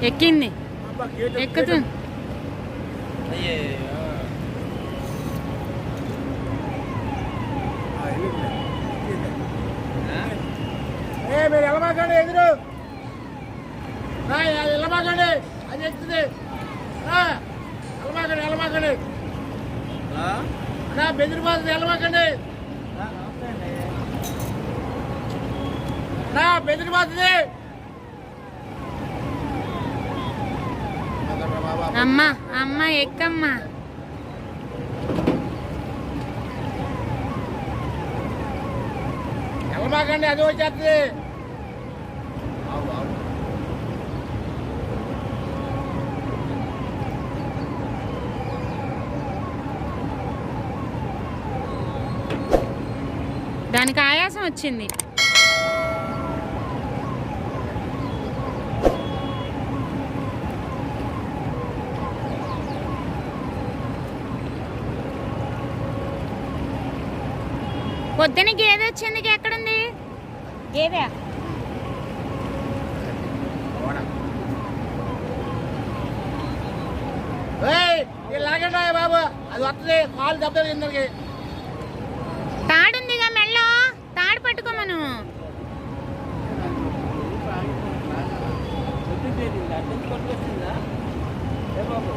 ఎక్కింది ఎక్కుతుంది. మీరు వెళ్ళమాకండి, ఎదురు వెళ్ళమాకండి, అది ఎక్కుతుంది. వెళ్ళమాకండి వెళ్ళమాకండి అన్నా, బెదిరిపోతుంది, వెళ్ళమాకండి నా బెదిరిపోతుంది. అమ్మా అమ్మ ఎక్కమ్మా. వెళ్ళమాకండి, అది వచ్చేస్తుంది. దానికి ఆయాసం వచ్చింది. పొద్దున గేదె వచ్చింది, ఎక్కడుంది గేదె? లాగండి బాబు, అది వస్తుంది, కాలు దెబ్బలు కిందకి. తాడుందిగా మెళ్ళో, తాడు పట్టుకోమను. బాబు